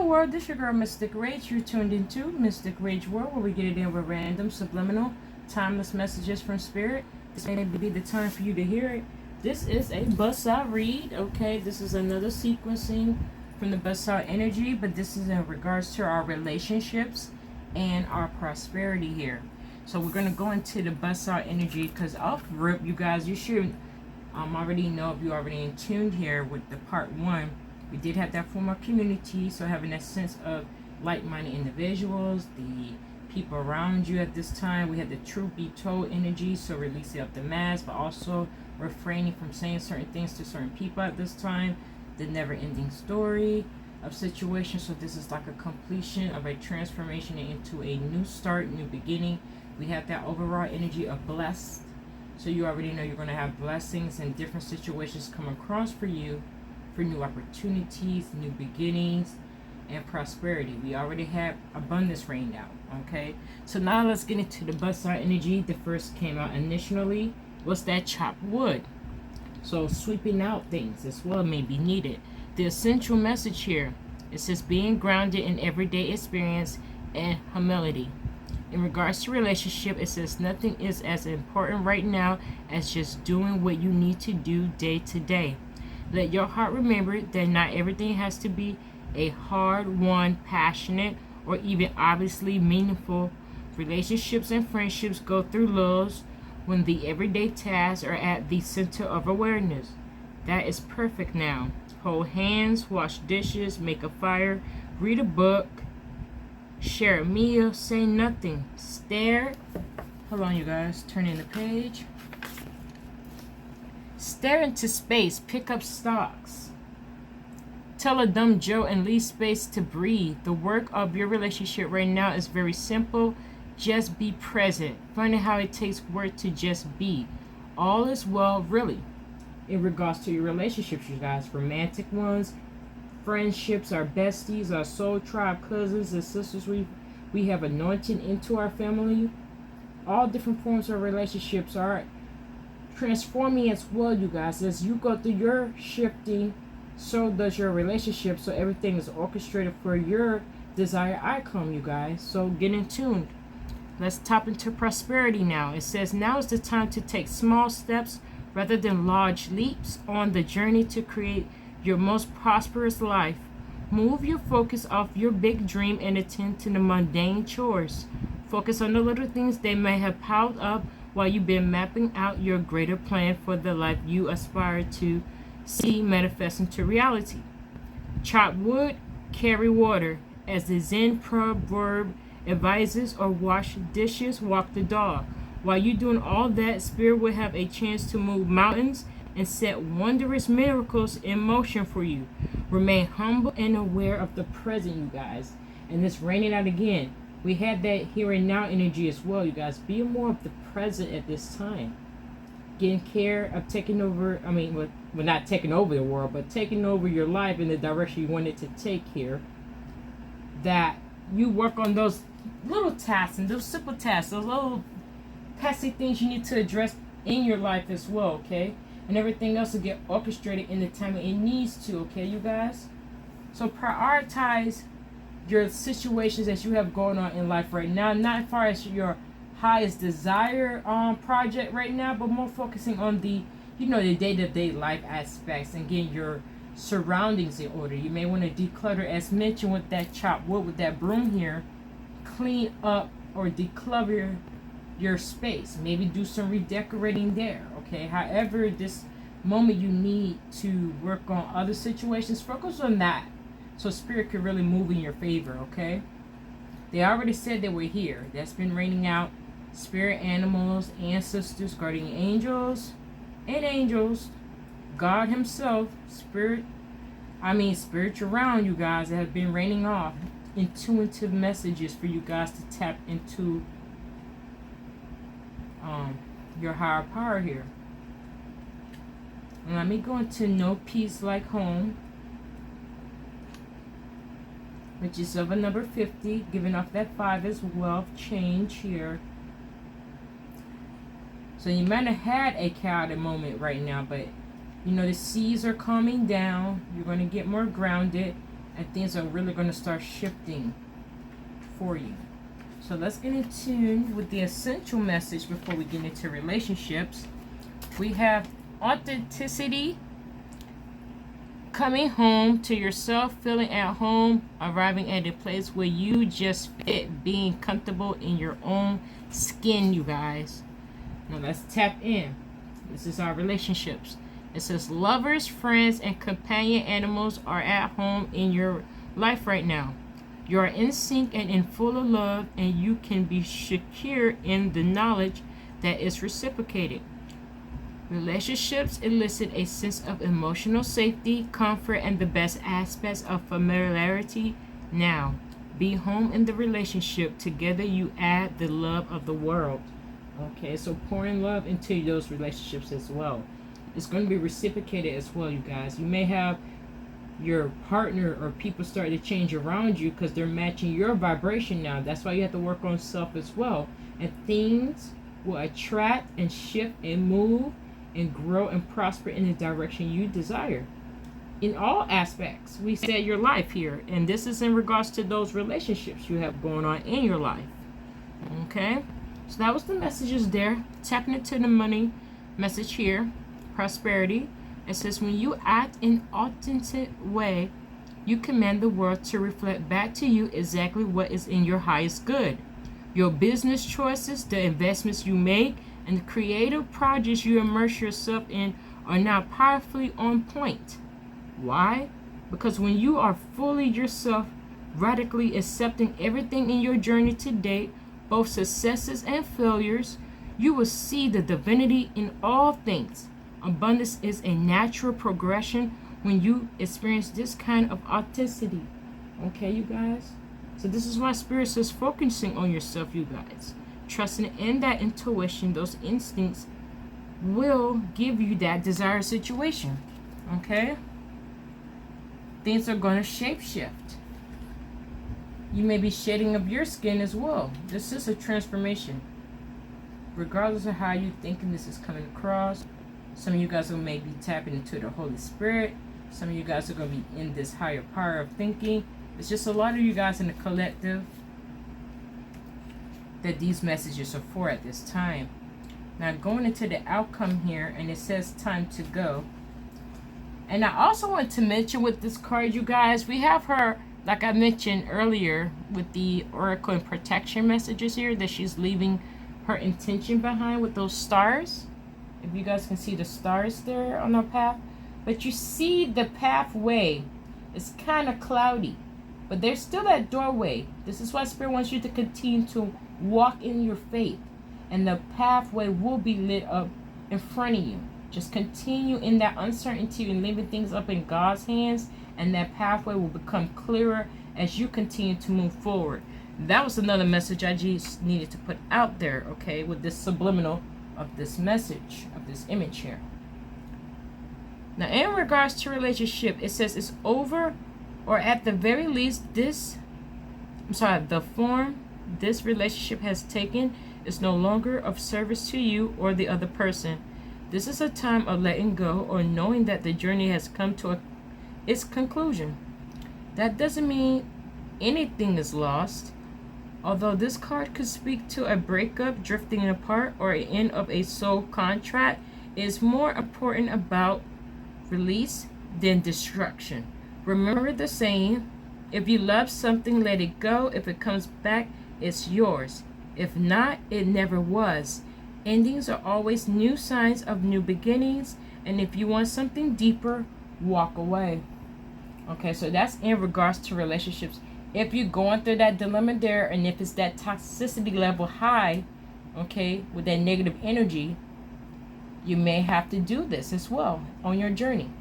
world, this your girl Mystic Rage. You're tuned into Mystic Rage World, where we get it in with random, subliminal, timeless messages from spirit. This may be the time for you to hear it. This is a bust out read, okay? This is another sequencing from the bust out energy, but this is in regards to our relationships and our prosperity here. So we're going to go into the bust out energy because off rip, you guys, you should already know if you already in tuned here with the part one. We did have that form of community, so having that sense of like-minded individuals, the people around you at this time. We had the truth be told energy, so releasing up the mask, but also refraining from saying certain things to certain people at this time. The never-ending story of situations, so this is like a completion of a transformation into a new start, new beginning. We have that overall energy of blessed, so you already know you're going to have blessings and different situations come across for you, for new opportunities, new beginnings, and prosperity. We already have abundance rained out, okay? So now let's get into the bust out energy. The first came out initially was that chopped wood. So sweeping out things as well may be needed. The essential message here, it says being grounded in everyday experience and humility. In regards to relationship, it says nothing is as important right now as just doing what you need to do day to day. Let your heart remember that not everything has to be a hard-won, passionate, or even obviously meaningful. Relationships and friendships go through lulls when the everyday tasks are at the center of awareness. That is perfect now. Hold hands, wash dishes, make a fire, read a book, share a meal, say nothing, stare. Hold on, you guys. Turn in the page. Stare into space, pick up stocks. Tell a dumb joke and leave space to breathe. The work of your relationship right now is very simple. Just be present. Funny how it takes work to just be. All is well, really. In regards to your relationships, you guys, romantic ones, friendships, our besties, our soul tribe, cousins and sisters we have anointed into our family. All different forms of relationships are transforming as well, you guys. As you go through your shifting, so does your relationship. So everything is orchestrated for your desired outcome, you guys. So get in tune. Let's tap into prosperity now. It says now is the time to take small steps rather than large leaps on the journey to create your most prosperous life. Move your focus off your big dream and attend to the mundane chores. Focus on the little things that may have piled up while you've been mapping out your greater plan for the life you aspire to see manifest into reality. Chop wood, carry water, as the Zen proverb advises, or wash dishes, walk the dog. While you're doing all that, Spirit will have a chance to move mountains and set wondrous miracles in motion for you. Remain humble and aware of the present, you guys. And it's raining out again. We had that here and now energy as well, you guys. Be more of the present at this time. Getting care of taking over, well, not taking over the world, but taking over your life in the direction you want it to take here. That you work on those little tasks and those simple tasks, those little pesky things you need to address in your life as well, okay? And everything else will get orchestrated in the time it needs to, okay, you guys? So prioritize your situations that you have going on in life right now, not as far as your highest desire project right now, but more focusing on the, the day-to-day life aspects and getting your surroundings in order. You may want to declutter, as mentioned with that chopped wood, with that broom here. Clean up or declutter your space. Maybe do some redecorating there, okay? However, this moment you need to work on other situations, focus on that, so Spirit can really move in your favor, okay? They already said they were here. That's been raining out. Spirit animals, ancestors, guardian angels, and angels. God himself, spiritual realm, you guys, that have been raining off. Intuitive messages for you guys to tap into your higher power here. And let me go into No Peace Like Home, which is of a number 50, giving off that 5 as wealth change here. So you might have had a chaotic moment right now, but the seas are calming down. You're going to get more grounded and things are really going to start shifting for you. So let's get in tune with the essential message before we get into relationships. We have authenticity, coming home to yourself, feeling at home, arriving at a place where you just fit, being comfortable in your own skin, you guys. Now let's tap in. This is our relationships. It says lovers, friends, and companion animals are at home in your life right now. You are in sync and in full of love, and you can be secure in the knowledge that is reciprocated. Relationships elicit a sense of emotional safety, comfort, and the best aspects of familiarity. Now, be home in the relationship. Together you add the love of the world. Okay, so pouring love into those relationships as well. It's going to be reciprocated as well, you guys. You may have your partner or people start to change around you because they're matching your vibration now. That's why you have to work on self as well. And things will attract and shift and move and grow and prosper in the direction you desire. In all aspects, we said your life here. And this is in regards to those relationships you have going on in your life. Okay? So that was the messages there. Tapping into the money message here. Prosperity. It says, when you act in an authentic way, you command the world to reflect back to you exactly what is in your highest good. Your business choices, the investments you make, and the creative projects you immerse yourself in are now powerfully on point. Why? Because when you are fully yourself, radically accepting everything in your journey to date, both successes and failures, you will see the divinity in all things. Abundance is a natural progression when you experience this kind of authenticity. Okay, you guys? So this is why Spirit says focusing on yourself, you guys. Trusting in that intuition, those instincts will give you that desired situation. Okay? Things are going to shapeshift. You may be shedding of your skin as well. This is a transformation. Regardless of how you're thinking this is coming across, some of you guys are maybe tapping into the Holy Spirit. Some of you guys are going to be in this higher power of thinking. It's just a lot of you guys in the collective that these messages are for at this time. Now going into the outcome here, and it says time to go. And I also want to mention with this card, you guys, we have her, like I mentioned earlier, with the Oracle and protection messages here, that she's leaving her intention behind with those stars. If you guys can see the stars there on our path. But you see the pathway. It's kind of cloudy. But there's still that doorway. This is why Spirit wants you to continue to walk in your faith. And the pathway will be lit up in front of you. Just continue in that uncertainty and leaving things up in God's hands. And that pathway will become clearer as you continue to move forward. That was another message I just needed to put out there, okay, with this subliminal of this message, of this image here. Now, in regards to relationship, it says it's over, or at the very least, the form this relationship has taken is no longer of service to you or the other person. This is a time of letting go or knowing that the journey has come to its conclusion. That doesn't mean anything is lost. Although this card could speak to a breakup, drifting apart, or an end of a soul contract, it is more important about release than destruction. Remember the saying, if you love something, let it go. If it comes back, it's yours. If not, it never was. Endings are always new signs of new beginnings, and if you want something deeper, walk away. Okay, so that's in regards to relationships. If you're going through that dilemma there, and if it's that toxicity level high, okay, with that negative energy, you may have to do this as well on your journey.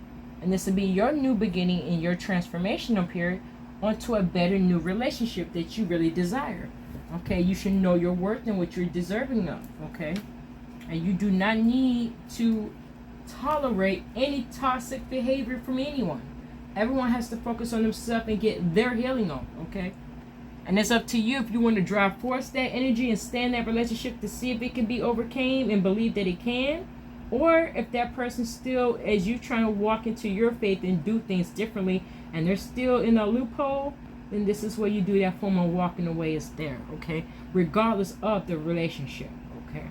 And this will be your new beginning in your transformational period onto a better new relationship that you really desire. Okay, you should know your worth and what you're deserving of, okay? And you do not need to tolerate any toxic behavior from anyone. Everyone has to focus on themselves and get their healing on, okay? And it's up to you if you want to drive force that energy and stay in that relationship to see if it can be overcame and believe that it can, Or if that person still, as you trying to walk into your faith and do things differently, and they're still in a loophole, then this is where you do that form of walking away is there, okay? Regardless of the relationship, okay?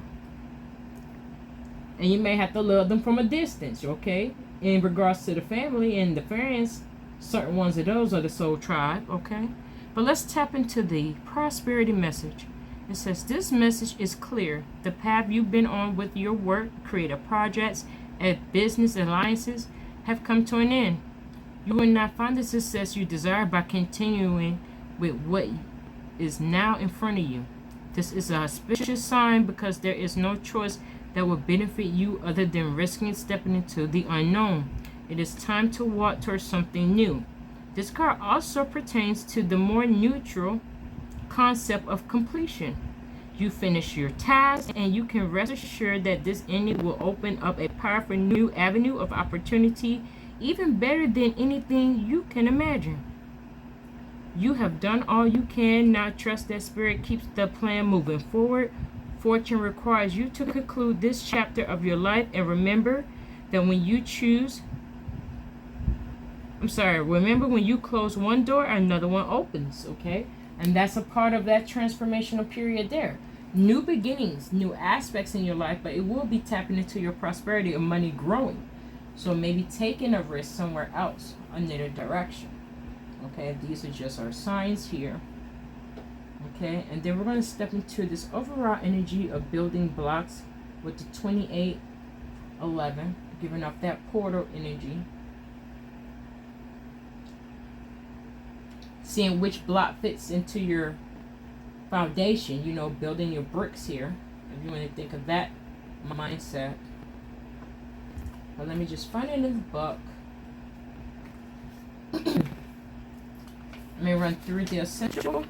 And you may have to love them from a distance, okay? In regards to the family and the friends, certain ones of those are the soul tribe, okay? But let's tap into the prosperity message. It says, this message is clear. The path you've been on with your work, creative projects, and business alliances have come to an end. You will not find the success you desire by continuing with what is now in front of you. This is a auspicious sign because there is no choice that will benefit you other than risking stepping into the unknown. It is time to walk towards something new. This card also pertains to the more neutral concept of completion. You finish your task and you can rest assured that this ending will open up a powerful new avenue of opportunity, even better than anything you can imagine. You have done all you can. Now trust that spirit keeps the plan moving forward. Fortune requires you to conclude this chapter of your life, and remember when you close one door, another one opens, okay? And that's a part of that transformational period there. New beginnings, new aspects in your life, but it will be tapping into your prosperity and money growing. So maybe taking a risk somewhere else, another direction. Okay, these are just our signs here. Okay, and then we're going to step into this overall energy of building blocks with the 2811, giving off that portal energy. Seeing which block fits into your foundation, you know, building your bricks here, if you want to think of that mindset. But let me just find it in the book. Let me run through the essential.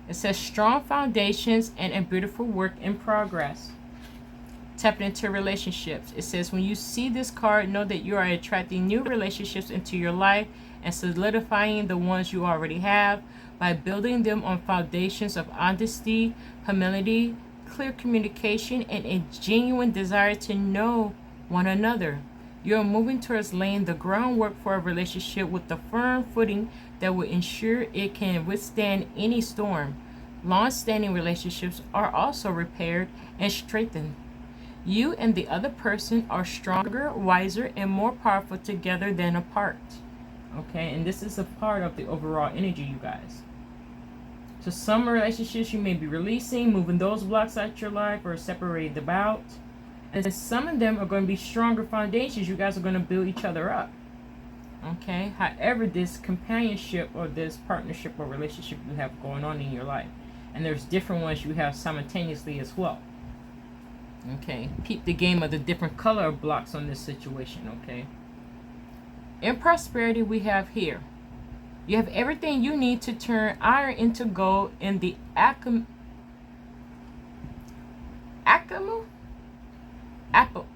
It says strong foundations and a beautiful work in progress. Tapping into relationships. It says when you see this card, know that you are attracting new relationships into your life and solidifying the ones you already have by building them on foundations of honesty, humility, clear communication, and a genuine desire to know one another. You are moving towards laying the groundwork for a relationship with the firm footing that will ensure it can withstand any storm. Long-standing relationships are also repaired and strengthened. You and the other person are stronger, wiser, and more powerful together than apart. Okay, and this is a part of the overall energy, you guys. So some relationships you may be releasing, moving those blocks out your life, or separating them out. And then some of them are going to be stronger foundations. You guys are going to build each other up. Okay, however, this companionship or this partnership or relationship you have going on in your life. And there's different ones you have simultaneously as well. Okay, keep the game of the different color blocks on this situation, okay? In prosperity, we have here. You have everything you need to turn iron into gold in the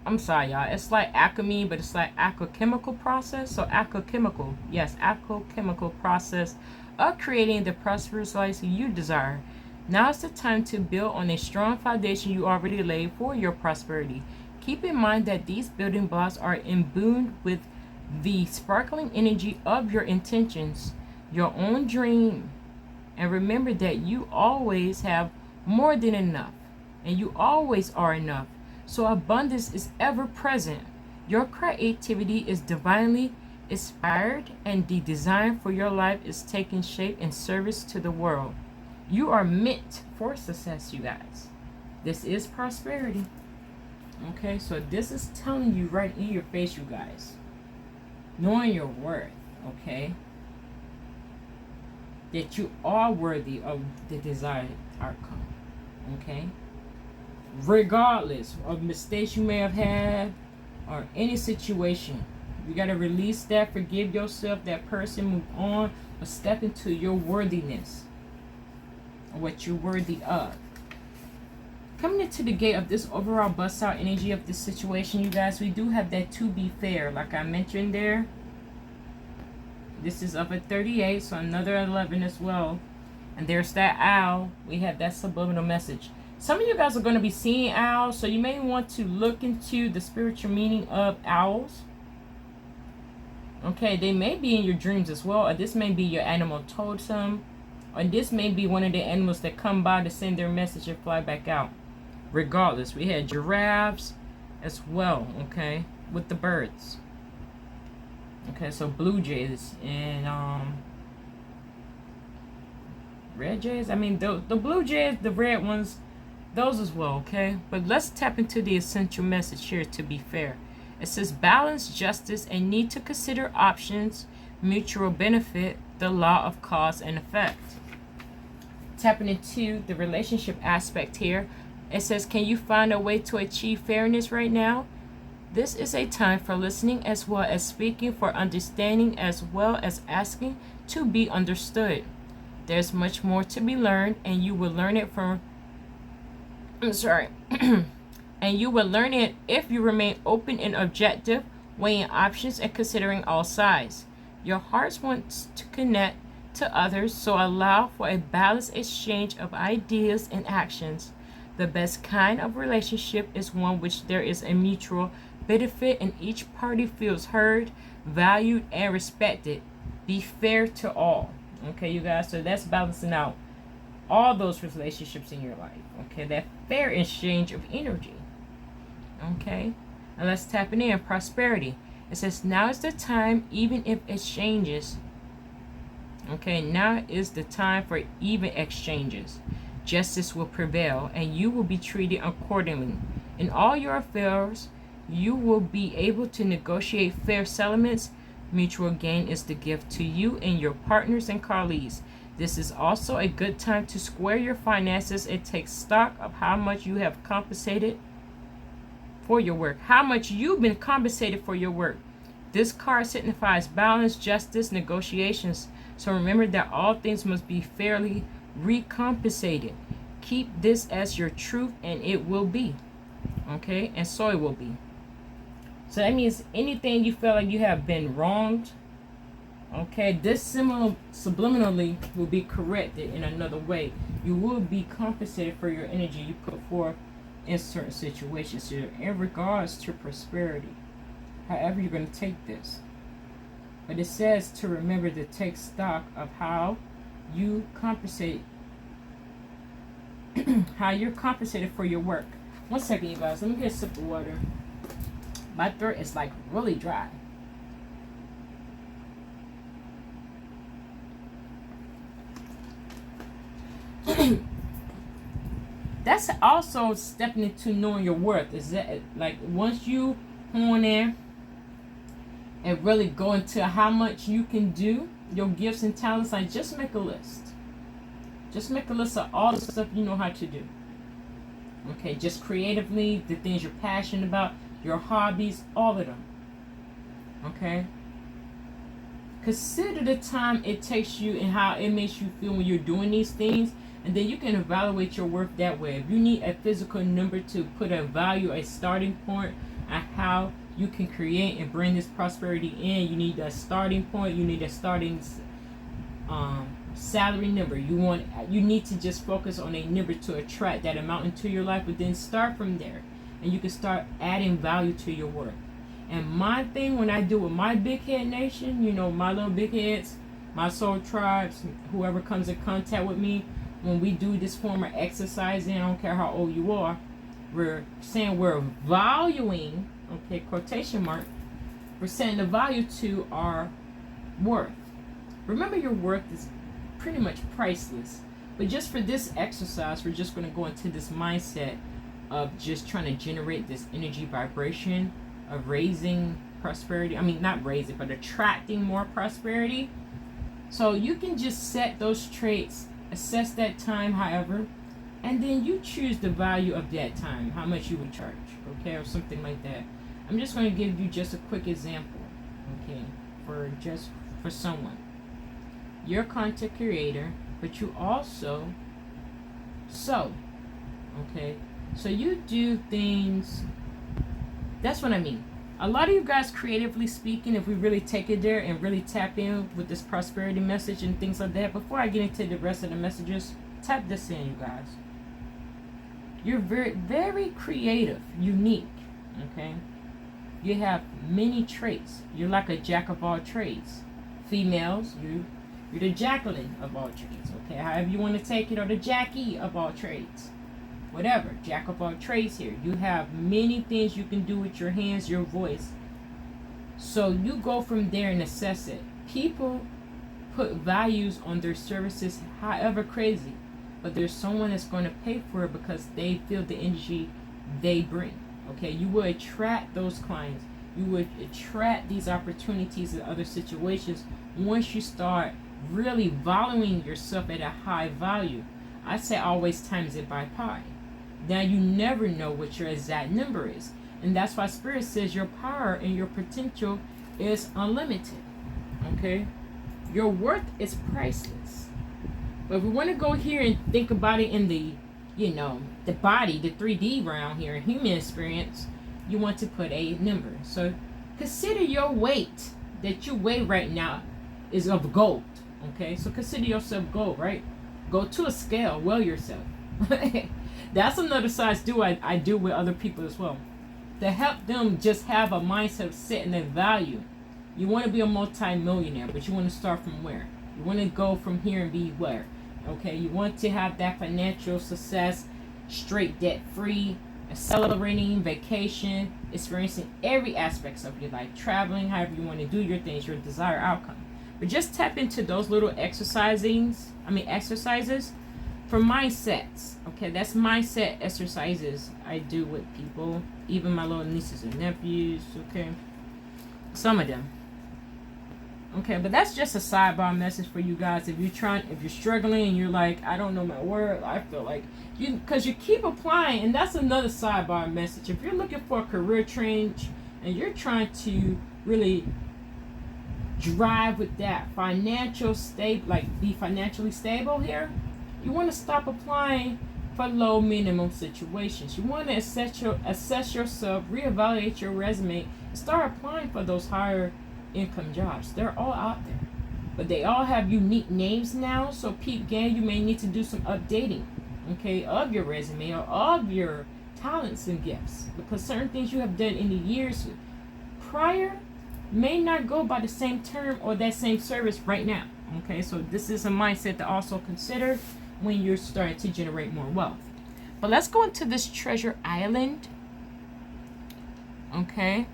I'm sorry, y'all. It's like alchemy, but it's like alchemical process. So alchemical process of creating the prosperous life you desire. Now is the time to build on a strong foundation you already laid for your prosperity. Keep in mind that these building blocks are imbued with the sparkling energy of your intentions, your own dream. And remember that you always have more than enough, and you always are enough. So abundance is ever present. Your creativity is divinely inspired, and the design for your life is taking shape in service to the world. You are meant for success, you guys. This is prosperity. Okay, so this is telling you right in your face, you guys. Knowing your worth, okay? That you are worthy of the desired outcome, okay? Regardless of mistakes you may have had or any situation, you got to release that, forgive yourself, that person, move on, or step into your worthiness, or what you're worthy of. Coming into the gate of this overall bust out energy of this situation, you guys, we do have that to be fair, like I mentioned there. This is up at 38, so another 11 as well. And there's that owl. We have that subliminal message. Some of you guys are going to be seeing owls, so you may want to look into the spiritual meaning of owls. Okay, they may be in your dreams as well, or this may be your animal totem, or this may be one of the animals that come by to send their message and fly back out. Regardless, we had giraffes as well, okay, with the birds. Okay, so blue jays and red jays. I mean, the blue jays, the red ones, those as well, okay? But let's tap into the essential message here to be fair. It says balance, justice, and need to consider options, mutual benefit, the law of cause and effect. Tapping into the relationship aspect here, it says, can you find a way to achieve fairness right now? This is a time for listening as well as speaking, for understanding as well as asking to be understood. There's much more to be learned, and you will learn it from and you will learn it if you remain open and objective, weighing options and considering all sides. Your heart wants to connect to others, so allow for a balanced exchange of ideas and actions. The best kind of relationship is one which there is a mutual benefit and each party feels heard, valued, and respected. Be fair to all. Okay, you guys, so that's balancing out all those relationships in your life. Okay, that fair exchange of energy. Okay, and let's tap in prosperity. It says now is the time, even if exchanges. Okay, now is the time for even exchanges. Justice will prevail, and you will be treated accordingly. In all your affairs, you will be able to negotiate fair settlements. Mutual gain is the gift to you and your partners and colleagues. This is also a good time to square your finances and take stock of how much you have compensated for your work. How much you've been compensated for your work. This card signifies balance, justice, negotiations. So remember that all things must be fairly recompensated. Keep this as your truth and it will be. Okay, and so it will be. So that means anything you feel like you have been wronged, okay, this subliminally will be corrected in another way. You will be compensated for your energy you put forth in certain situations here in regards to prosperity. However you're going to take this. But it says to remember to take stock of how you compensate, how you're compensated for your work. 1 second, you guys. Let me get a sip of water. My throat is like really dry. That's also stepping into knowing your worth. Is that like once you hone in and really go into how much you can do, your gifts and talents, like just make a list. Just make a list of all the stuff you know how to do. Okay, just creatively, the things you're passionate about, your hobbies, all of them. Okay? Consider the time it takes you and how it makes you feel when you're doing these things, and then you can evaluate your worth that way. If you need a physical number to put a value, a starting point, and how you can create and bring this prosperity in, you need a starting point, you need a starting salary number. You need to just focus on a number to attract that amount into your life, but then start from there. And you can start adding value to your work. And my thing when I do with my big head nation, you know, my little big heads, my soul tribes, whoever comes in contact with me, when we do this form of exercising, I don't care how old you are, we're saying we're valuing, okay, quotation mark, we're saying the value to our worth. Remember, your worth is pretty much priceless. But just for this exercise, we're just going to go into this mindset of just trying to generate this energy vibration of raising prosperity. I mean, not raising, but attracting more prosperity. So you can just set those traits, assess that time, however, and then you choose the value of that time, how much you would charge, okay, or something like that. I'm just going to give you just a quick example, okay, for someone. You're a content creator, but you also sew, okay? So you do things, that's what I mean. A lot of you guys, creatively speaking, if we really take it there and really tap in with this prosperity message and things like that, before I get into the rest of the messages, tap this in, you guys. You're very, very creative, unique. Okay? You have many traits. You're like a jack of all trades. Females, you're the Jacqueline of all trades. Okay? However you want to take it, or the Jackie of all trades. Whatever. Jack of all trades here. You have many things you can do with your hands, your voice. So you go from there and assess it. People put values on their services, however crazy. But there's someone that's going to pay for it because they feel the energy they bring. Okay, you will attract those clients. You would attract these opportunities in other situations once you start really valuing yourself at a high value. I say always times it by pi. Now you never know what your exact number is. And that's why Spirit says your power and your potential is unlimited. Okay? Your worth is priceless. But if we want to go here and think about it in the, the body, the 3D realm here, human experience, you want to put a number. So consider your weight that you weigh right now is of gold. Okay? So consider yourself gold, right? Go to a scale, weigh yourself. That's another size I do with other people as well. To help them just have a mindset of setting their value. You want to be a multi-millionaire, but you want to start from where? You want to go from here and be where? Okay, you want to have that financial success, straight debt-free, accelerating vacation, experiencing every aspects of your life, traveling, however you want to do your things, your desired outcome. But just tap into those little exercises for mindsets. Okay, that's mindset exercises I do with people, even my little nieces and nephews. Okay, some of them. Okay, but that's just a sidebar message for you guys. If you're struggling and you're like, I don't know my word, I feel like because you keep applying, and that's another sidebar message. If you're looking for a career change and you're trying to really drive with that be financially stable here, you want to stop applying for low minimum situations. You want to assess yourself, reevaluate your resume, and start applying for those higher income jobs. They're all out there, but they all have unique names now. So peep game, you may need to do some updating, okay, of your resume or of your talents and gifts, because certain things you have done in the years prior may not go by the same term or that same service right now. Okay, so this is a mindset to also consider when you're starting to generate more wealth. But let's go into this treasure island. Okay,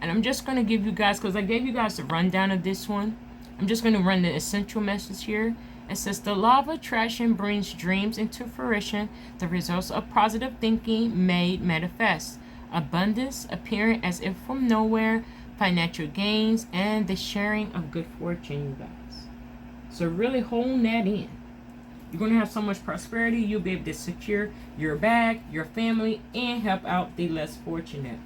and I'm just going to give you guys, because I gave you guys the rundown of this one, I'm just going to run the essential message here. It says the law of attraction brings dreams into fruition, the results of positive thinking made manifest, abundance appearing as if from nowhere, financial gains, and the sharing of good fortune, you guys. So really hone that in. You're going to have so much prosperity, you'll be able to secure your bag, your family, and help out the less fortunate.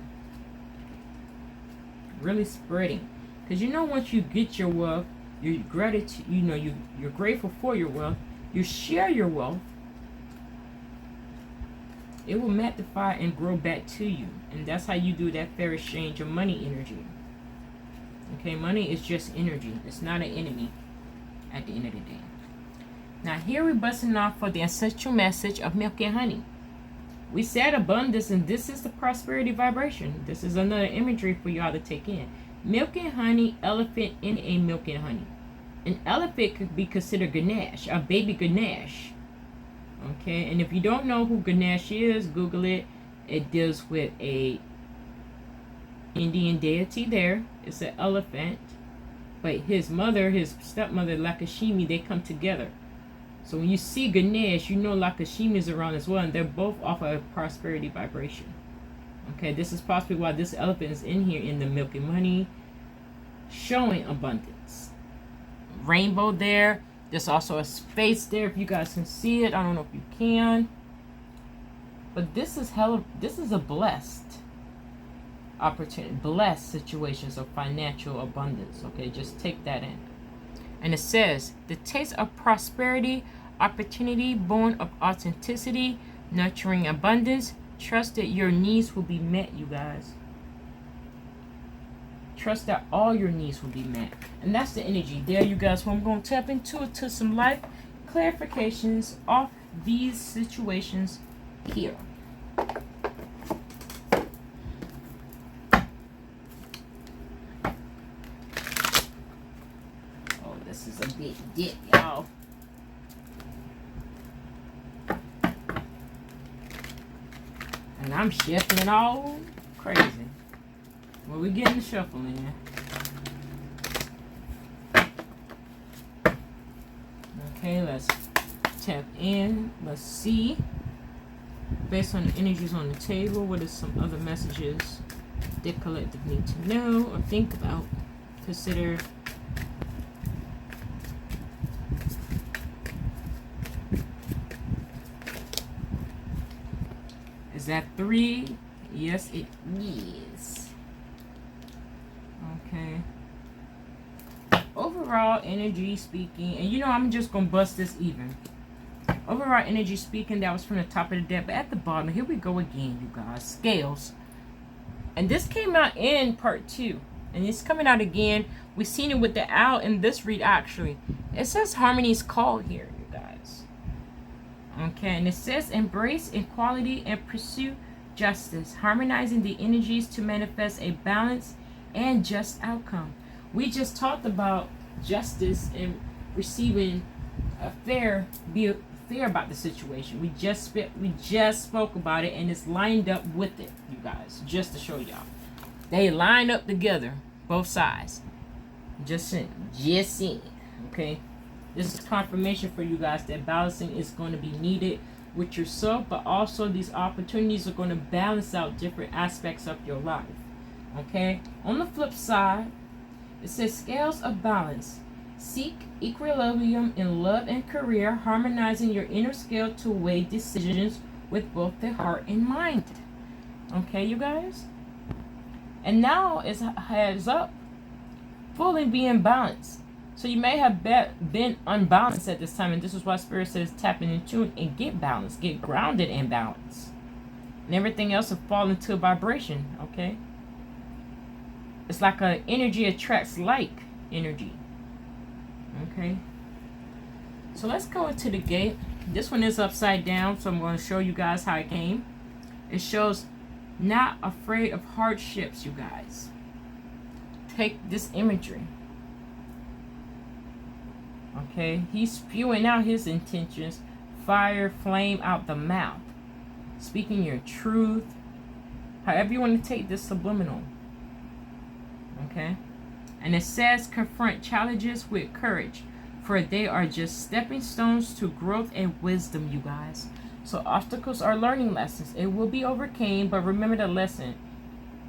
Really spreading, because once you get your wealth, you're gratitude, you're grateful for your wealth, you share your wealth, it will magnify and grow back to you. And that's how you do that fair exchange of money energy. Okay, money is just energy. It's not an enemy at the end of the day. Now here we're busting off for the essential message of milk and honey. We said abundance, and this is the prosperity vibration. This is another imagery for y'all to take in. Milk and honey, elephant in a milk and honey. An elephant could be considered Ganesh, a baby Ganesh. Okay, and if you don't know who Ganesh is, Google it. It deals with a Indian deity there. It's an elephant. But his stepmother, Lakshmi, they come together. So when you see Ganesh, Lakshmi is around as well, and they're both off of a prosperity vibration. Okay, this is possibly why this elephant is in here in the milk and money, showing abundance. Rainbow there. There's also a space there if you guys can see it. I don't know if you can. But this is a blessed opportunity, blessed situations of financial abundance. Okay, just take that in. And it says, the taste of prosperity, opportunity born of authenticity, nurturing abundance. Trust that your needs will be met, you guys. Trust that all your needs will be met. And that's the energy there, you guys. Well, I'm going to tap into some life clarifications off these situations here. Oh, this is a big dip, y'all. And I'm shuffling all crazy. Well, we're getting the shuffling. Okay, let's tap in. Let's see. Based on the energies on the table, what are some other messages the collective need to know or think about? Consider. Is that 3? Yes, it is. Okay. Overall energy speaking, and you know I'm just gonna bust this even. Overall energy speaking, that was from the top of the deck, but at the bottom, here we go again, you guys. Scales. And this came out in part 2. And it's coming out again. We've seen it with the owl in this read actually. It says harmony's called here, you guys. Okay, and it says embrace equality and pursue justice, harmonizing the energies to manifest a balanced and just outcome. We just talked about justice and receiving a fair about the situation. We just spoke about it, and it's lined up with it, you guys. Just to show y'all, they line up together, both sides. Just saying. Okay, this is confirmation for you guys that balancing is going to be needed with yourself, but also these opportunities are going to balance out different aspects of your life. Okay, on the flip side, it says scales of balance. Seek equilibrium in love and career, harmonizing your inner scale to weigh decisions with both the heart and mind. Okay, you guys? And now it's heads up, fully being balanced. So you may have been unbalanced at this time, and this is why Spirit says tapping into and get balanced, get grounded and balanced. And everything else will fall into a vibration, okay? It's like an energy attracts like energy. Okay, so let's go into the gate. This one is upside down, so I'm going to show you guys how it came. It shows not afraid of hardships, you guys. Take this imagery. Okay, he's spewing out his intentions. Fire, flame out the mouth. Speaking your truth. However you want to take this subliminal. Okay. And it says confront challenges with courage, for they are just stepping stones to growth and wisdom, you guys. So obstacles are learning lessons. It will be overcame, but remember the lesson.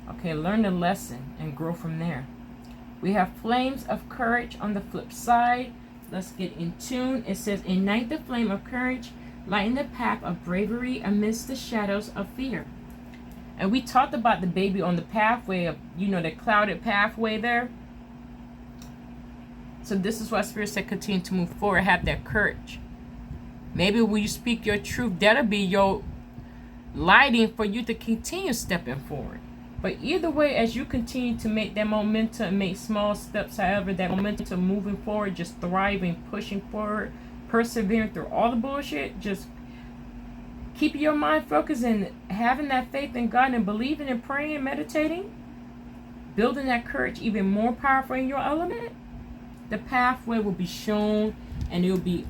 Okay, learn the lesson and grow from there. We have flames of courage on the flip side. Let's get in tune. It says ignite the flame of courage, lighten the path of bravery amidst the shadows of fear. And we talked about the baby on the pathway of, you know, the clouded pathway there. So this is why Spirit said continue to move forward, have that courage. Maybe when you speak your truth, that'll be your lighting for you to continue stepping forward. But either way, as you continue to make that momentum, make small steps, however, that momentum moving forward, just thriving, pushing forward, persevering through all the bullshit, just keep your mind focused and having that faith in God and believing and praying and meditating, building that courage even more powerful in your element. The pathway will be shown, and it will be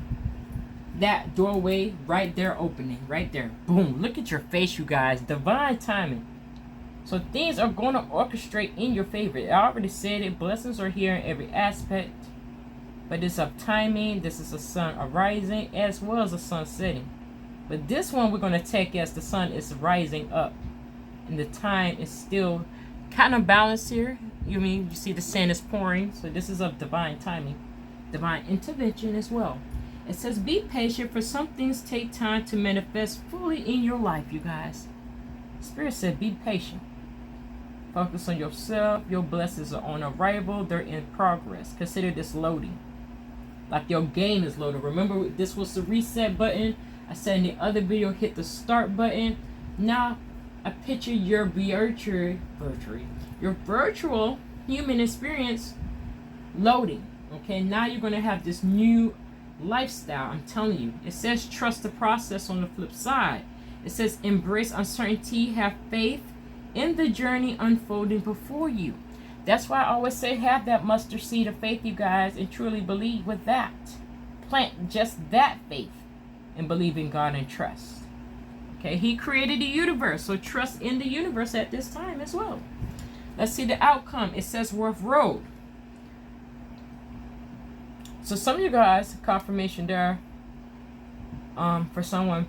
that doorway right there opening, right there. Boom. Look at your face, you guys. Divine timing. So things are going to orchestrate in your favor. I already said it. Blessings are here in every aspect. But it's of timing. This is a sun arising as well as a sun setting. But this one we're going to take as the sun is rising up. And the time is still kind of balanced here. You see the sand is pouring. So this is of divine timing. Divine intervention as well. It says be patient, for some things take time to manifest fully in your life, you guys. Spirit said be patient. Focus on yourself. Your blessings are on arrival. They're in progress. Consider this loading. Like your game is loaded. Remember, this was the reset button. I said in the other video, hit the start button. Now, I picture your virtual human experience loading. Okay, now you're going to have this new lifestyle. I'm telling you. It says trust the process on the flip side. It says, embrace uncertainty, have faith in the journey unfolding before you. That's why I always say, have that mustard seed of faith, you guys, and truly believe with that. Plant just that faith and believe in God and trust. Okay, he created the universe, so trust in the universe at this time as well. Let's see the outcome. It says rough road. So some of you guys, confirmation there, for someone,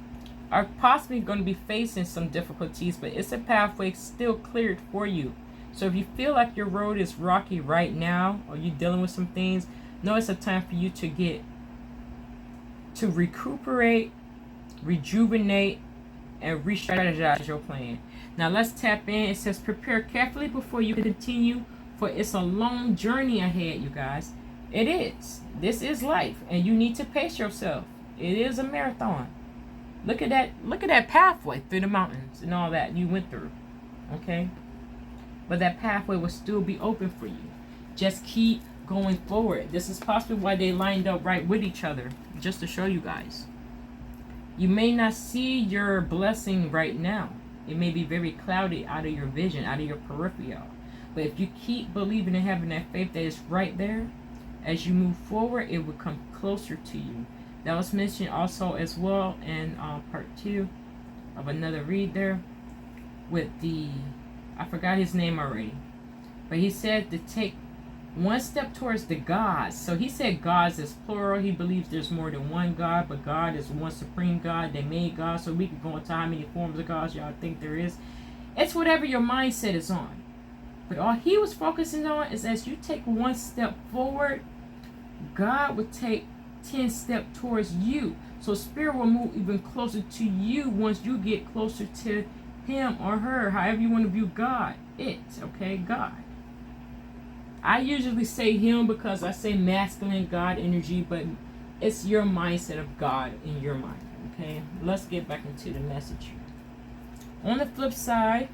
are possibly going to be facing some difficulties, but it's a pathway still cleared for you. So if you feel like your road is rocky right now, or you're dealing with some things, know it's a time for you to recuperate, rejuvenate, and re-strategize your plan. Now let's tap in. It says, prepare carefully before you continue, for it's a long journey ahead, you guys. It is. This is life, and you need to pace yourself. It is a marathon. Look at that pathway through the mountains and all that you went through. Okay? But that pathway will still be open for you. Just keep going forward. This is possibly why they lined up right with each other, just to show you guys. You may not see your blessing right now. It may be very cloudy out of your vision, out of your peripheral. But if you keep believing and having that faith that is right there, as you move forward, it will come closer to you. That was mentioned also as well in part 2 of another read there with I forgot his name already. But he said to take one step towards the gods. So he said gods is plural. He believes there's more than one God, but God is one supreme God. They made God, so we can go into how many forms of gods y'all think there is. It's whatever your mindset is on. But all he was focusing on is as you take one step forward, God would take 10 steps towards you. So spirit will move even closer to you once you get closer to him or her, however you want to view God. Okay, God. I usually say him because I say masculine God energy, but it's your mindset of God in your mind. Okay, let's get back into the message. On the flip side,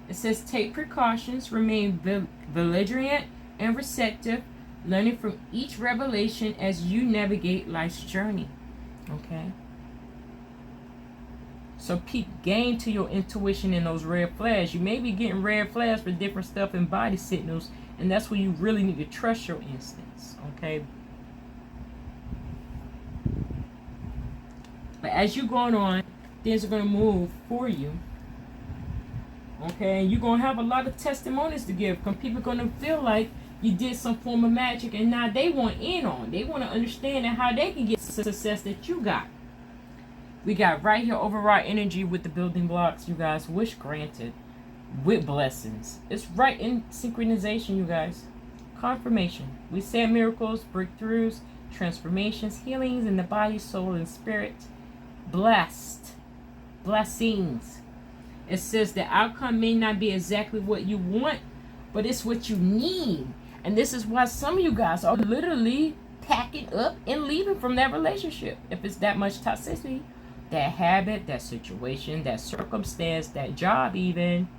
it says take precautions, remain vigilant and receptive, learning from each revelation as you navigate life's journey. Okay. So peep game to your intuition in those red flags. You may be getting red flags for different stuff and body signals, and that's when you really need to trust your instincts. Okay. But as you're going on, things are going to move for you. Okay, and you're going to have a lot of testimonies to give, because people are going to feel like you did some form of magic, and now they want in on. They want to understand how they can get success that you got. We got right here override energy with the building blocks, you guys. Wish granted with blessings. It's right in synchronization, you guys. Confirmation. We said miracles, breakthroughs, transformations, healings in the body, soul, and spirit. Blessed. Blessings. It says the outcome may not be exactly what you want, but it's what you need. And this is why some of you guys are literally packing up and leaving from that relationship. If it's that much toxicity, that habit, that situation, that circumstance, that job even,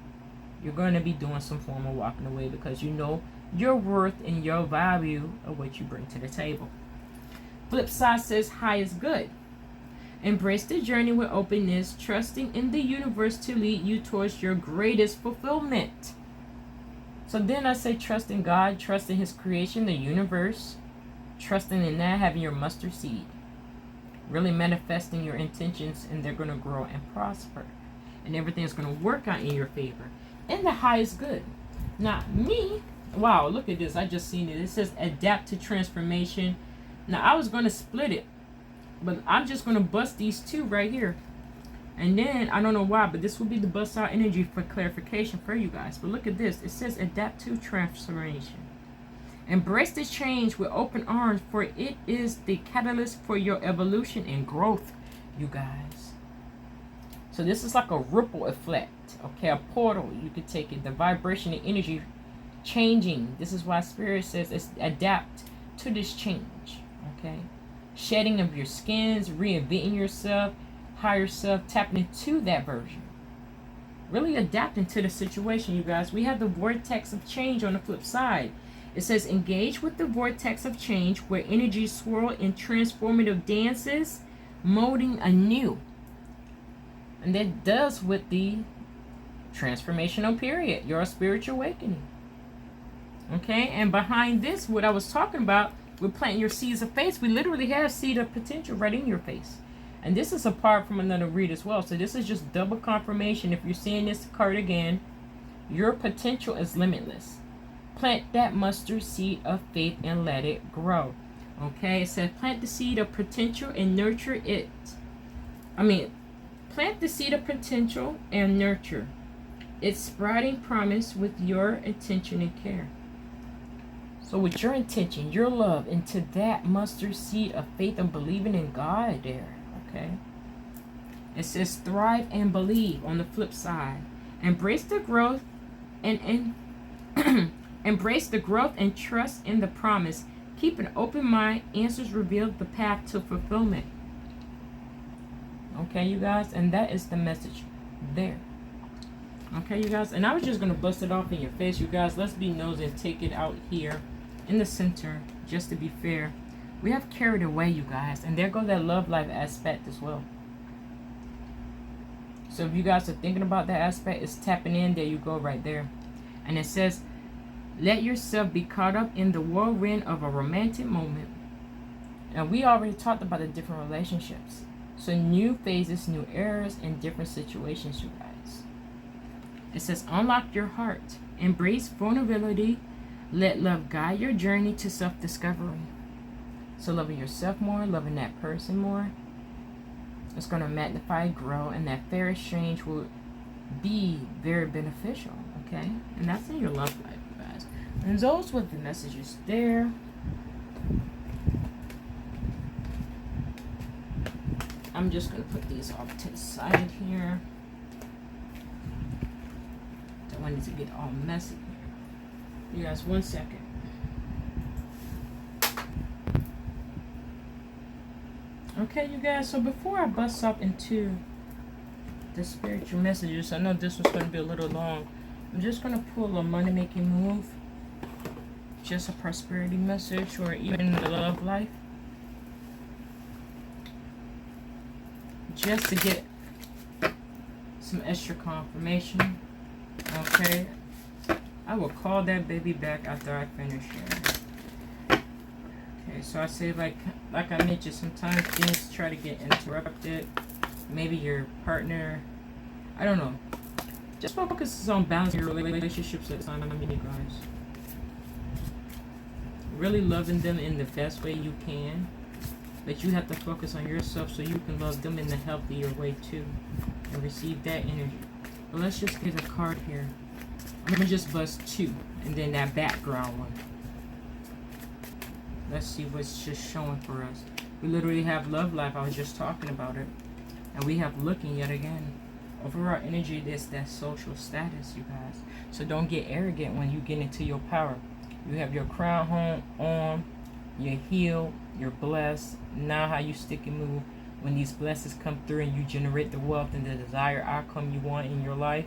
you're going to be doing some form of walking away, because you know your worth and your value of what you bring to the table. Flip side says high is good. Embrace the journey with openness, trusting in the universe to lead you towards your greatest fulfillment. So then I say trust in God, trust in his creation, the universe, trusting in that, having your mustard seed. Really manifesting your intentions, and they're going to grow and prosper. And everything's going to work out in your favor. And the high is good. Now, me, wow, look at this. I just seen it. It says adapt to transformation. Now, I was going to split it, but I'm just going to bust these two right here. And then, I don't know why, but this will be the bust out energy for clarification for you guys. But look at this. It says adapt to transformation. Embrace the change with open arms, for it is the catalyst for your evolution and growth, you guys. So this is like a ripple effect, okay? A portal, you could take it. The vibration and energy changing. This is why Spirit says it's adapt to this change, okay? Shedding of your skins, reinventing yourself, higher self, tapping into that version. Really adapting to the situation, you guys. We have the vortex of change on the flip side. It says engage with the vortex of change, where energy swirl in transformative dances, molding anew. And that does with the transformational period, your spiritual awakening. Okay, and behind this, what I was talking about, we're planting your seeds of faith. We literally have seed of potential right in your face. And this is apart from another read as well. So this is just double confirmation. If you're seeing this card again, your potential is limitless. Plant that mustard seed of faith and let it grow. Okay, it says plant the seed of potential and nurture it. Plant the seed of potential and nurture its sprouting promise with your attention and care. So with your intention, your love into that mustard seed of faith and believing in God there, okay? It says thrive and believe on the flip side. Embrace the growth and embrace the growth and trust in the promise. Keep an open mind. Answers reveal the path to fulfillment. Okay, you guys, and that is the message there. Okay, you guys, and I was just going to bust it off in your face, you guys. Let's be nosy and take it out here in the center, just to be fair. We have carried away, you guys, and there goes that love life aspect as well. So if you guys are thinking about that aspect, it's tapping in. There you go, right there. And it says, let yourself be caught up in the whirlwind of a romantic moment. And we already talked about the different relationships. So new phases, new eras, and different situations, you guys. It says, unlock your heart. Embrace vulnerability. Let love guide your journey to self-discovery. So loving yourself more, loving that person more. It's going to magnify, grow, and that fair exchange will be very beneficial, okay? And that's in your love life, you guys. And those were the messages there. I'm just going to put these off to the side here. Don't want it to get all messy here. You guys, 1 second. Okay, you guys, so before I bust up into the spiritual messages, I know this was going to be a little long. I'm just going to pull a money-making move. Just a prosperity message, or even the love life. Just to get some extra confirmation. Okay. I will call that baby back after I finish here. Okay, so I say like I mentioned, sometimes things try to get interrupted. Maybe your partner, I don't know. Just focus on balancing your relationships at the time, you guys. Really loving them in the best way you can. But you have to focus on yourself so you can love them in the healthier way too. And receive that energy. But let's just get a card here. I'm going to just bust 2. And then that background one. Let's see what's just showing for us. We literally have love life. I was just talking about it. And we have looking yet again. Overall energy, this that social status, you guys. So don't get arrogant when you get into your power. You have your crown home on. You're healed. You're blessed. Now how you stick and move. When these blessings come through and you generate the wealth and the desired outcome you want in your life.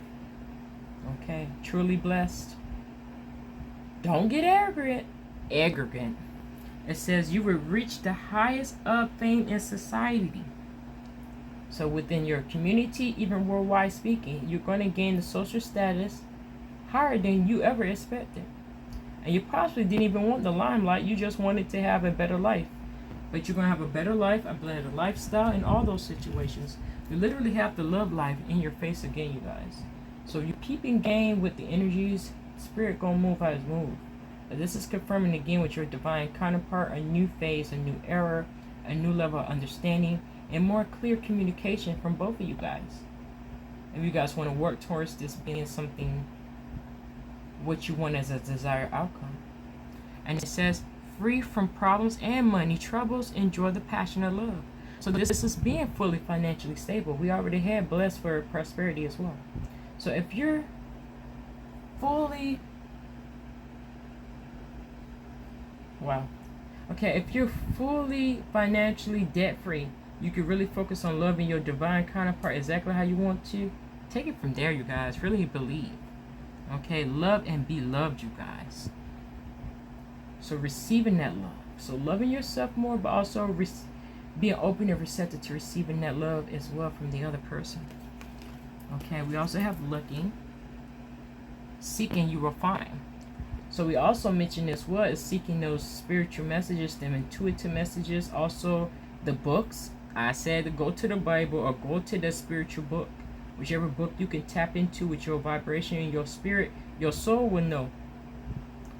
Okay. Truly blessed. Don't get arrogant. It says you will reach the highest of fame in society. So within your community, even worldwide speaking, you're going to gain the social status higher than you ever expected. And you possibly didn't even want the limelight. You just wanted to have a better life. But you're going to have a better life, a better lifestyle in all those situations. You literally have the love life in your face again, you guys. So you keep in game with the energies. Spirit going to move how it's moved. But this is confirming again with your divine counterpart, a new phase, a new era, a new level of understanding, and more clear communication from both of you guys. If you guys want to work towards this being something what you want as a desired outcome. And it says, free from problems and money troubles, enjoy the passion of love. So this is being fully financially stable. We already had blessed for prosperity as well. So if you're fully, if you're fully financially debt free, you can really focus on loving your divine counterpart exactly how you want to. Take it from there, you guys. Really believe. Okay, love and be loved, you guys. So receiving that love. So loving yourself more, but also being open and receptive to receiving that love as well from the other person. Okay, we also have looking, seeking, you will find. So we also mentioned as well as seeking those spiritual messages, them intuitive messages, also the books. I said to go to the Bible or go to the spiritual book. Whichever book you can tap into with your vibration and your spirit, your soul will know.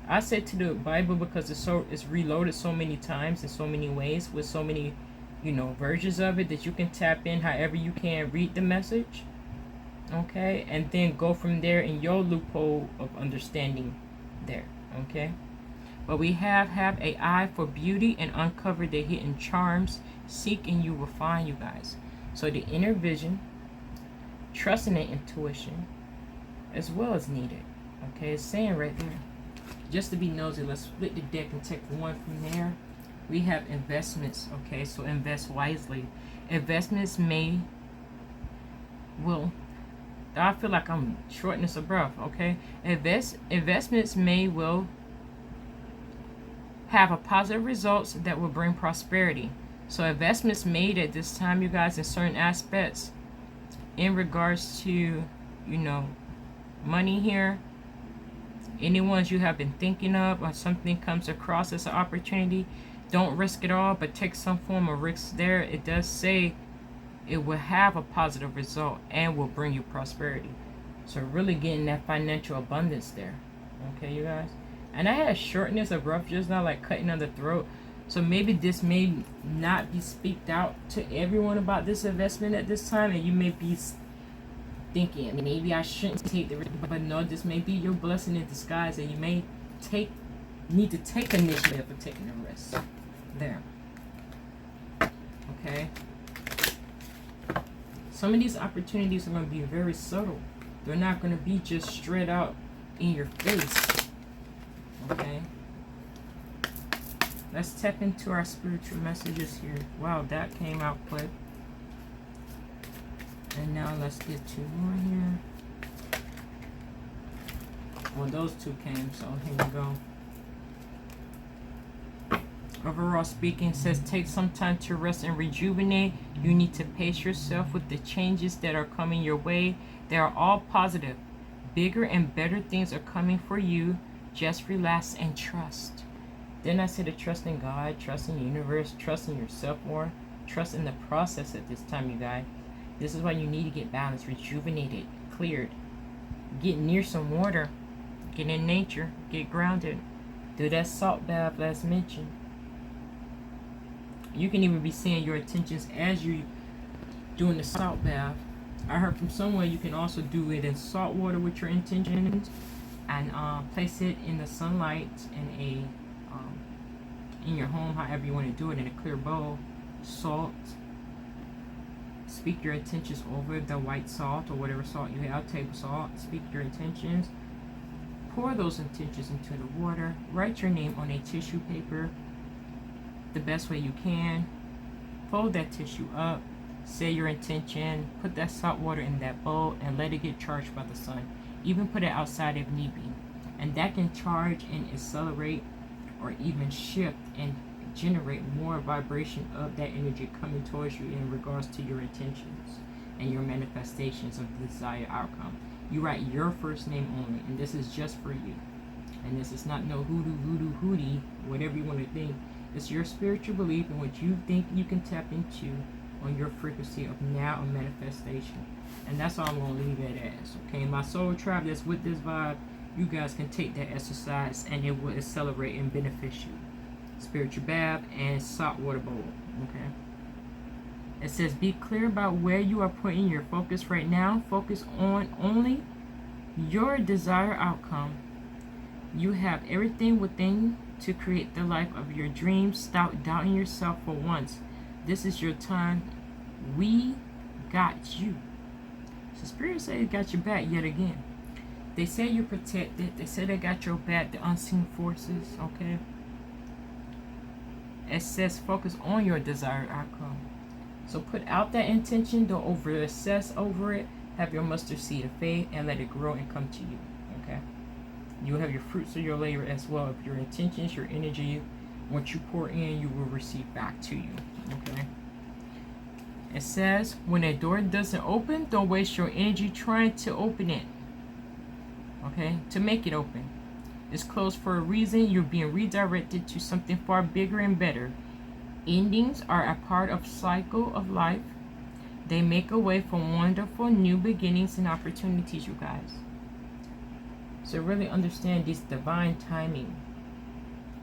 I said to the Bible because it's reloaded so many times in so many ways with so many, versions of it that you can tap in however you can read the message. Okay, and then go from there in your loophole of understanding there. Okay, but we have a eye for beauty and uncover the hidden charms. Seek and you will find, you guys. So the inner vision, trusting the intuition as well as needed. Okay, it's saying right there. Just to be nosy, let's split the deck and take one from there. We have investments. Okay, so invest wisely. Investments I feel like I'm shortness of breath. Okay, investments will have a positive results that will bring prosperity. So investments made at this time, you guys, in certain aspects in regards to money here, any ones you have been thinking of or something comes across as an opportunity, don't risk it all, but take some form of risk there. It does say it will have a positive result and will bring you prosperity. So really getting that financial abundance there. Okay, you guys. And I had shortness of breath just now, like cutting on the throat. So maybe this may not be speaked out to everyone about this investment at this time, and you may be thinking maybe I shouldn't take the risk, but no, this may be your blessing in disguise, and you may need to take initiative for taking the risk. There. Okay. Some of these opportunities are going to be very subtle. They're not going to be just straight out in your face. Okay. Let's tap into our spiritual messages here. Wow, that came out quick. And now let's get two more here. Well, those two came, so here we go. Overall speaking, says take some time to rest and rejuvenate. You need to pace yourself with the changes that are coming your way. They are all positive. Bigger and better things are coming for you. Just relax and trust. Then I said to trust in God, trust in the universe, trust in yourself more, trust in the process at this time, you guys. This is why you need to get balanced, rejuvenated, cleared. Get near some water. Get in nature. Get grounded. Do that salt bath last mentioned. You can even be seeing your intentions as you're doing the salt bath. I heard from someone you can also do it in salt water with your intentions and place it in the sunlight in your home, however you want to do it, in a clear bowl. Salt. Speak your intentions over the white salt or whatever salt you have, table salt. Speak your intentions. Pour those intentions into the water. Write your name on a tissue paper the best way you can. Fold that tissue up. Say your intention. Put that salt water in that bowl and let it get charged by the sun. Even put it outside if need be. And that can charge and accelerate or even shift and generate more vibration of that energy coming towards you in regards to your intentions and your manifestations of the desired outcome. You write your first name only, and this is just for you. And this is not no hoodoo, voodoo, hootie, whatever you want to think. It's your spiritual belief in what you think you can tap into on your frequency of now and manifestation. And that's all I'm going to leave it as. Okay, my soul tribe that's with this vibe, you guys can take that exercise and it will accelerate and benefit you. Spiritual bath and salt water bowl. Okay. It says be clear about where you are putting your focus right now. Focus on only your desired outcome. You have everything within to create the life of your dreams. Stop doubting yourself for once. This is your time. We got you. So Spirit says got your back yet again. They say you're protected. They say they got your back, the unseen forces. Okay. It says focus on your desired outcome. So put out that intention. Don't over-assess over it. Have your mustard seed of faith and let it grow and come to you. Okay. You will have your fruits of your labor as well. If your intentions, your energy, what you pour in, you will receive back to you. Okay. It says, when a door doesn't open, don't waste your energy trying to open it. Okay, to make it open. It's closed for a reason. You're being redirected to something far bigger and better. Endings are a part of cycle of life. They make a way for wonderful new beginnings and opportunities, you guys. So really understand this divine timing,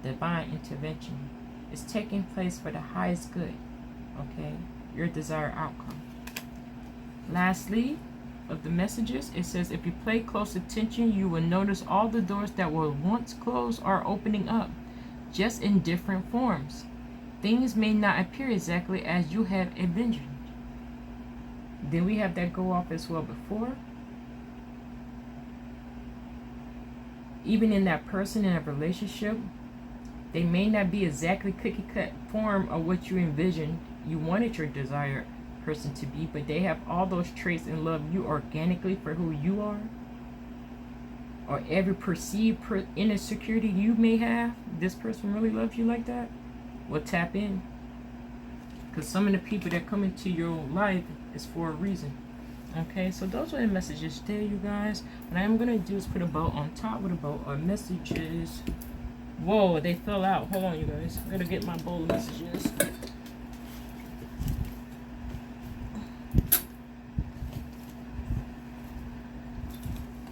divine intervention is taking place for the highest good. Okay, your desired outcome. Lastly, of the messages, it says, if you pay close attention, you will notice all the doors that were once closed are opening up, just in different forms. Things may not appear exactly as you have envisioned. Then we have that go off as well before. Even in that person in a relationship, they may not be exactly cookie cut form of what you envisioned, you wanted your desired person to be, but they have all those traits and love you organically for who you are, or every perceived insecurity you may have. This person really loves you like that. Well, tap in, because some of the people that come into your life is for a reason. Okay, so those are the messages there, you guys. What I'm gonna do is put a bow on top with a bow of messages. Whoa, they fell out. Hold on, you guys. I gotta get my bowl of messages.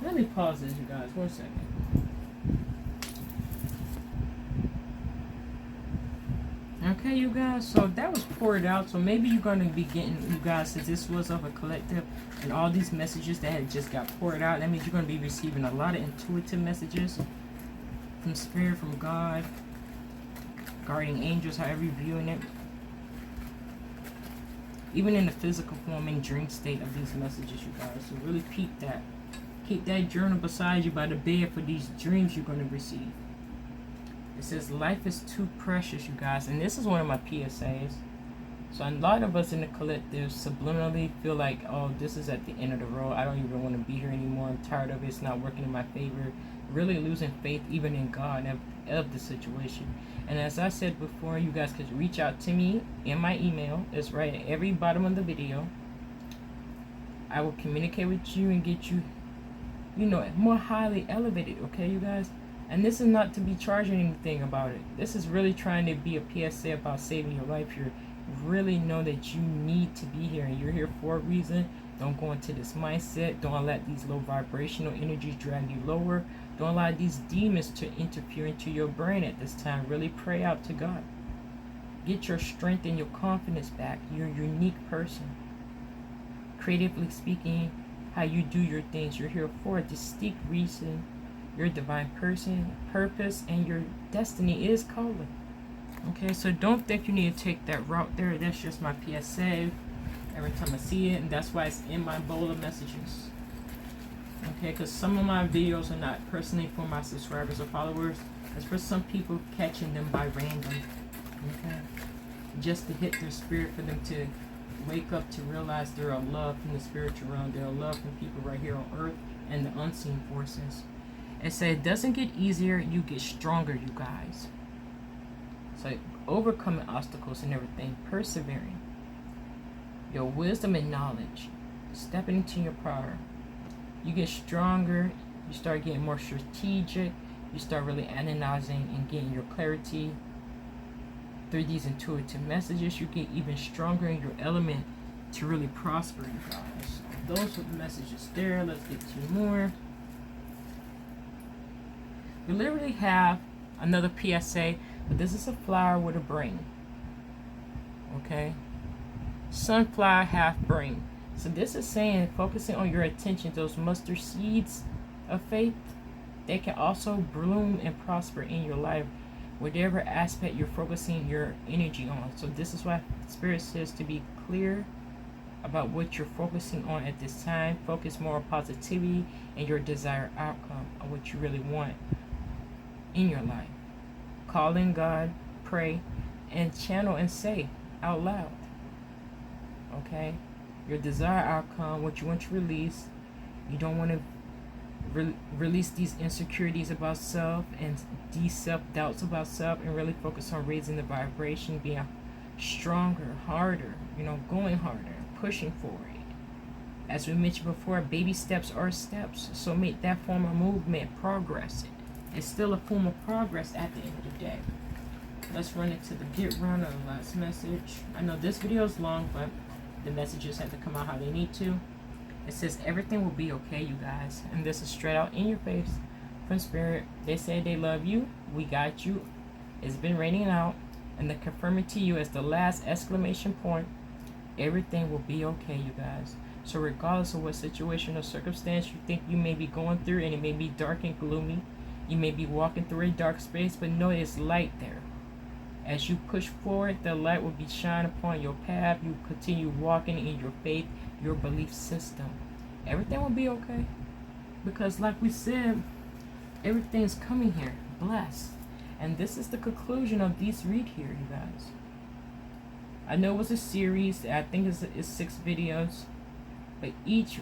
Let me pause this, you guys. 1 second. Okay, you guys. So that was poured out. So maybe you're going to be getting, you guys, since this was of a collective and all these messages that had just got poured out, that means you're going to be receiving a lot of intuitive messages from Spirit, from God, guardian angels, however you're viewing it. Even in the physical form and dream state of these messages, you guys. So really peep that. Keep that journal beside you by the bed for these dreams you're going to receive. It says, life is too precious, you guys. And this is one of my PSAs. So a lot of us in the collective subliminally feel like, oh, this is at the end of the road. I don't even want to be here anymore. I'm tired of it. It's not working in my favor. Really losing faith even in God of the situation. And as I said before, you guys could reach out to me in my email. It's right at every bottom of the video. I will communicate with you and get you, you know, more highly elevated, okay, you guys? And this is not to be charging anything about it. This is really trying to be a PSA about saving your life here. Really know that you need to be here and you're here for a reason. Don't go into this mindset. Don't let these low vibrational energies drag you lower. Don't allow these demons to interfere into your brain at this time. Really pray out to God. Get your strength and your confidence back. You're a unique person. Creatively speaking, how you do your things. You're here for a distinct reason. Your divine person, purpose, and your destiny is calling. Okay, so don't think you need to take that route there. That's just my PSA every time I see it, and that's why it's in my bowl of messages. Okay, because some of my videos are not personally for my subscribers or followers. It's for some people, catching them by random. Okay, just to hit their spirit, for them to wake up, to realize they're a love from the spiritual realm. They're a love from people right here on earth and the unseen forces. It said it doesn't get easier, you get stronger, you guys. So overcoming obstacles and everything, persevering. Your wisdom and knowledge, stepping into your power. You get stronger, you start getting more strategic, you start really analyzing and getting your clarity. Through these intuitive messages, you get even stronger in your element to really prosper, you guys. Those are the messages there. Let's get to more. We literally have another PSA, but this is a flower with a brain. Okay? Sunflower half brain. So this is saying, focusing on your attention, those mustard seeds of faith, they can also bloom and prosper in your life, whatever aspect you're focusing your energy on. So this is why Spirit says to be clear about what you're focusing on at this time. Focus more on positivity and your desired outcome of what you really want in your life. Call in God, pray, and channel and say out loud. Okay? Your desired outcome, what you want to release. You don't want to release these insecurities about self and these self-doubts about self, and really focus on raising the vibration, being stronger, harder, you know, going harder, pushing for it. As we mentioned before, baby steps are steps. So make that form of movement progress. It's still a form of progress at the end of the day. Let's run into the get round of the last message. I know this video is long, but the messages have to come out how they need to. It says everything will be okay, you guys. And this is straight out in your face from Spirit. They say they love you. We got you. It's been raining out. And they're confirming to you as the last exclamation point. Everything will be okay, you guys. So regardless of what situation or circumstance you think you may be going through, and it may be dark and gloomy, you may be walking through a dark space, but know there's light there. As you push forward, the light will be shined upon your path. You continue walking in your faith, your belief system. Everything will be okay. Because like we said, everything's coming here, blessed. And this is the conclusion of these read here, you guys. I know it was a series. I think it's 6 videos. But each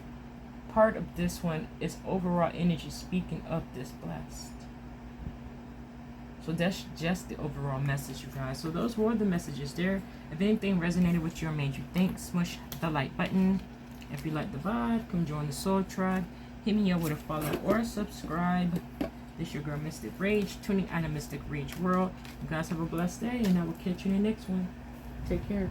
part of this one is overall energy speaking of this blessed. So that's just the overall message, you guys. So those were the messages there. If anything resonated with you or made you think, smush the like button. If you like the vibe, come join the Soul Tribe. Hit me up with a follow or subscribe. This your girl Mystic Rage, tuning out of Mystic Rage World. You guys have a blessed day, and I will catch you in the next one. Take care.